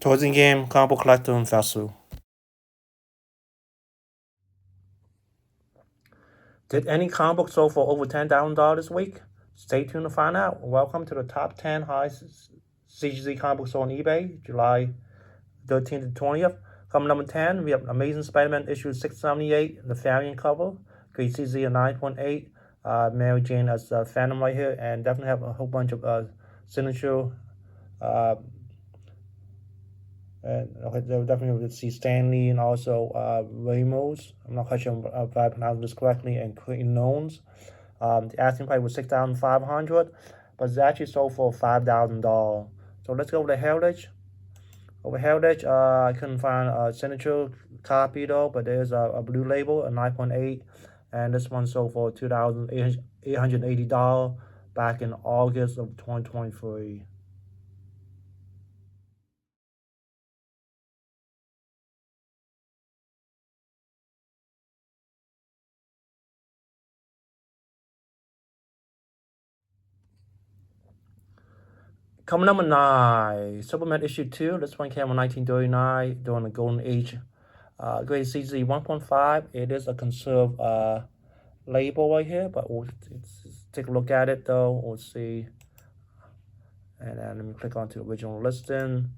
Towards the game, Combo Collector and Fasu. Did any comic book sell for over $10,000 this week? Stay tuned to find out. Welcome to the top 10 highest CGC comic books on eBay, July 13th to 20th. Coming number 10, we have Amazing Spider-Man issue 678, the variant cover. Great CZ a 9.8. Mary Jane as Phantom right here, and definitely have a whole bunch of signature. Uh, and okay, they'll definitely see Stanley and also Ramos. I'm not quite sure if I pronounced this correctly, and Quentin Knowles. The asking price was $6,500, but it's actually sold for $5,000. So let's go with the Heritage. Over Heritage, I couldn't find a signature copy though, but there's a blue label, a 9.8, and this one sold for $2,880 back in August of 2023. Coming number 9, Superman issue 2. This one came in 1939 during the Golden Age. Grade CZ 1.5. It is a conserved label right here, but we'll take a look at it though. We'll see. And then let me click onto original listing.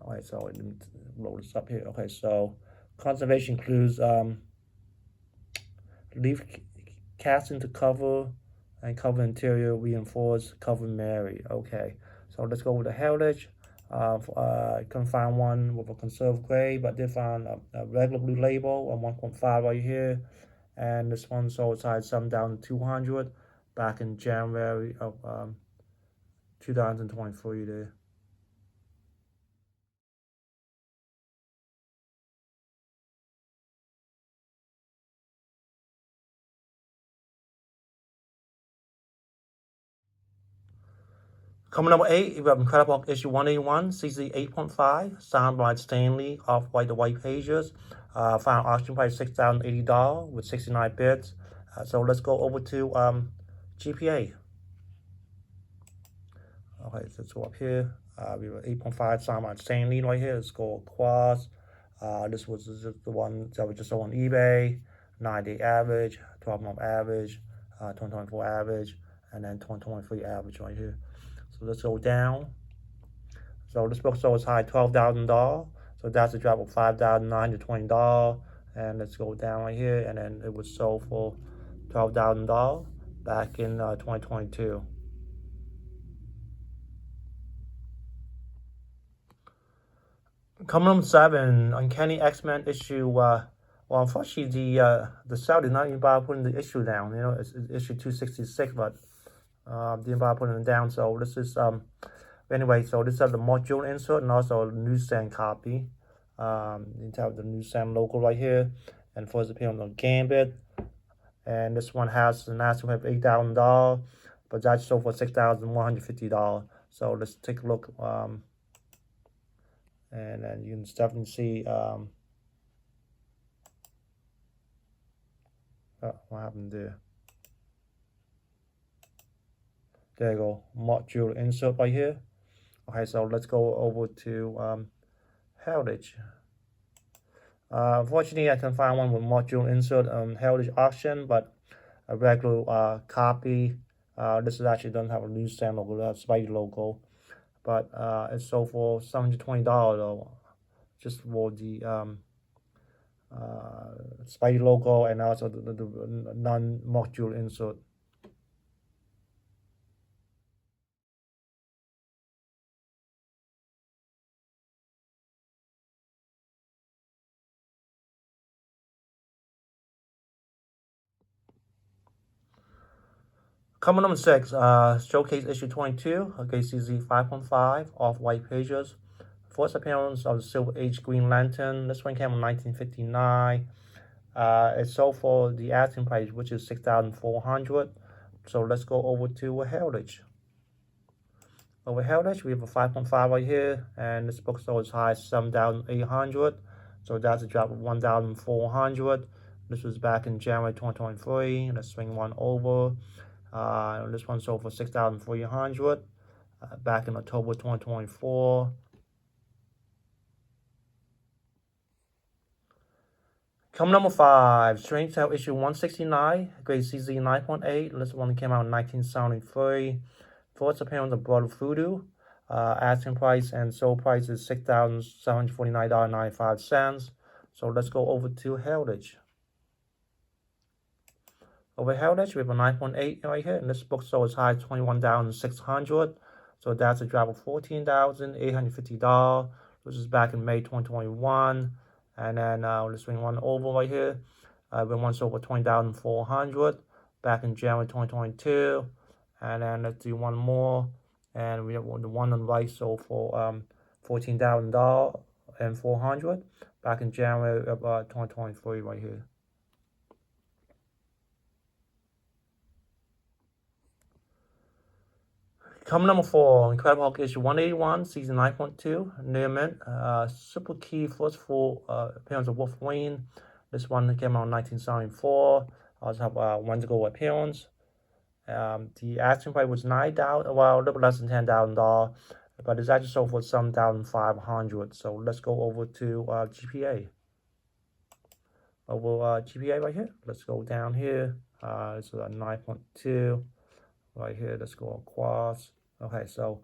All right, so let me load this up here. Okay, so conservation includes leaf casting to cover and cover interior reinforced cover Mary. Okay, so let's go with the Heritage. Couldn't find one with a conserved gray, but did find a regular blue label on 1.5 right here. And this one sold size 7 down to 200 back in January of 2023 there. Coming number 8, we have Incredible Hulk issue 181, CC 8.5, signed by Stanley, off-white the white pages. Final auction price $6,080 with 69 bids. So let's go over to GPA. Okay, so let's go up here. We have 8.5 signed by Stanley right here. Let's go across. This was just the one that was just on eBay. 9-day average, 12-month average, 2024 average, and then 2023 average right here. So let's go down. So this book sold as high $12,000. So that's a drop of $5,920. And let's go down right here. And then it was sold for $12,000 back in 2022. Coming on 7, Uncanny X-Men issue. Well, unfortunately, the seller did not even bother putting the issue down. You know, it's issue 266, but didn't bother putting it down. So this is anyway. So this has the module insert and also a newsstand copy. You have the newsstand logo right here, and first appearance on Gambit. And this one has an asking price of $8,000, but that's sold for $6,150. So let's take a look. And then you can definitely see oh, what happened there. There you go, module insert right here. Okay, so let's go over to Heritage. Unfortunately, I can find one with module insert Heritage auction, but a regular copy. This is actually doesn't have a newsstand logo, that's Spidey logo, but it's sold for $720 though, just for the Spidey logo and also the non-module insert. Coming number 6, Showcase issue 22, okay, CZ 5.5, off-white pages. First appearance of the Silver Age Green Lantern. This one came in 1959. It's sold for the asking price, which is $6,400. So let's go over to Heritage. Over Heritage, we have a 5.5 right here, and this book sold as high as 7,800. So that's a drop of 1,400. This was back in January 2023. Let's swing one over. This one sold for $6,300. back in October 2024. Come number 5, Strange Tale issue 169, grade CZ 9.8. This one came out in 1973. First appearance of Brother Voodoo. Asking price and sold price is $6,749.95. So let's go over to Heritage. Over Heritage, we have a 9.8 right here, and this book sold as high as $21,600. So that's a drop of $14,850. This is back in May 2021. And then let's bring one over right here. We one sold for $20,400 back in January 2022. And then let's do one more. And we have the one on the right sold for $14,400 back in January of 2023 right here. Come number 4, Incredible Hulk issue 181, season 9.2, near mint. Super key first full appearance of Wolverine. This one came out in 1974. Also have Wendigo appearance. The asking price was $9,000, well, a little less than $10,000, but it's actually sold for some $1,500. So let's go over to GPA. Over GPA right here. Let's go down here. This is a 9.2. Right here, let's go across. Okay, so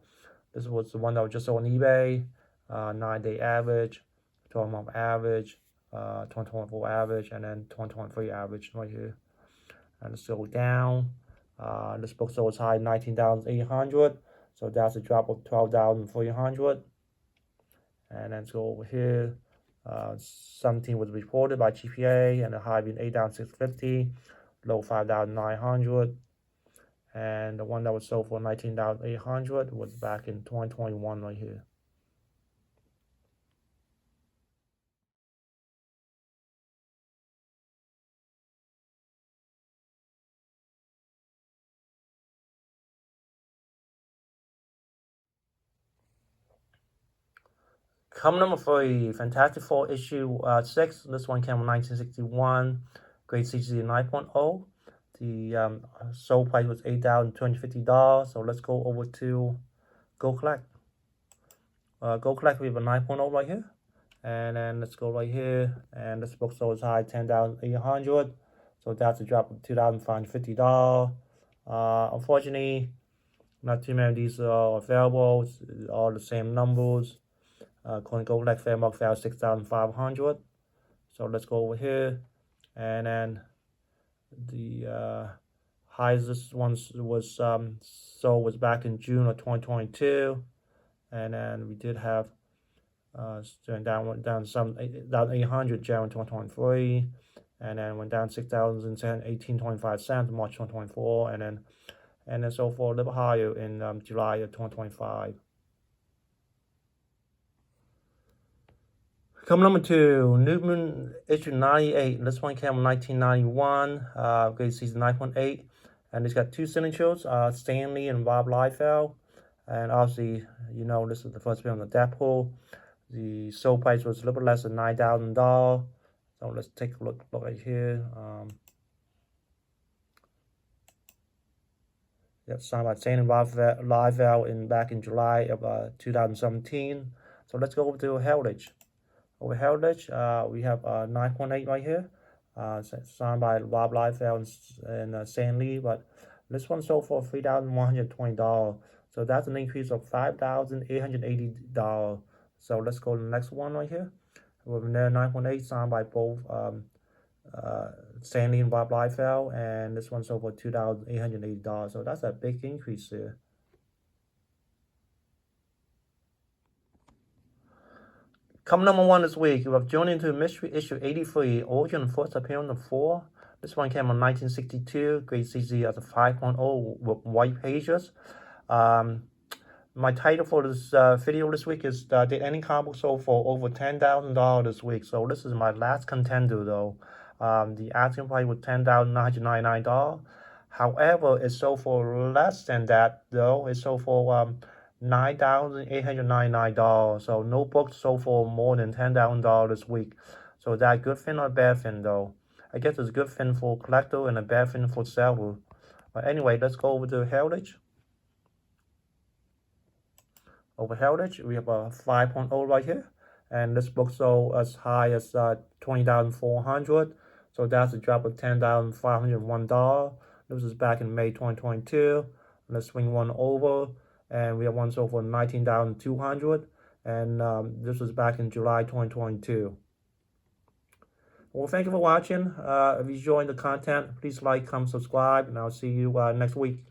this was the one that was just on eBay. 9-day average, 12-month average, 2024 average, and then 2023 average right here. And let's go down. This book sold as high 19,800. So that's a drop of 12,300. And then let's go over here. 17 was reported by GPA, and the high being 8,650, low 5,900. And the one that was sold for 19,800 was back in 2021 right here. Come number 3, Fantastic Four issue 6. This one came in 1961, grade CGC 9.0. The sold price was $8,250. So let's go over to Go Collect. Go Collect, we have a 9.0 right here. And then let's go right here. And this book sold as high 10,800. So that's a drop of $2,550. Unfortunately, not too many of these are available. It's all the same numbers. According to Go Collect, fair market value 6,500. So let's go over here. And then the highest this one was sold was back in June of 2022, and then we did have down some 8,800 January 2023, and then went down 6,18.25 cents March 2024, and then so for a little higher in July of 2025. Come number 2, Newton issue 98. This one came in 1991, grade season 9.8. And it's got 2 signatures, Stanley and Rob Liefeld. And obviously, you know, this is the first one on the Deadpool. The sold price was a little bit less than $9,000. So let's take a look right here. Yep, signed by Stanley and Rob Liefeld back in July of 2017. So let's go over to Heritage. Over Heritage, we have 9.8 right here, signed by Rob Liefeld and Stan Lee, but this one sold for $3,120. So that's an increase of $5,880. So let's go to the next one right here. With another 9.8 signed by both Stan Lee and Rob Liefeld, and this one sold for $2,880. So that's a big increase there. Come number 1 this week, we have Journey into Mystery issue 83, Origin First Appearance of 4. This one came in 1962, grade CZ as a 5.0 with white pages. My title for this video this week is did any comic book sold for over $10,000 this week? So this is my last contender though. The asking price was $10,999. However, it sold for less than that though. It sold for $9,899. So no book sold for more than $10,000 this week. So is that a good thing or a bad thing though? I guess it's a good thing for collector and a bad thing for seller. But anyway, let's go over to Heritage. over heritage. We have a 5.0 right here, and this book sold as high as 20,400. So that's a drop of $10,501. This is back in May 2022. Let's swing one over, and we have one sold for 19,200, and this was back in July 2022. Well, thank you for watching. If you enjoyed the content, please like, comment, subscribe, and I'll see you next week.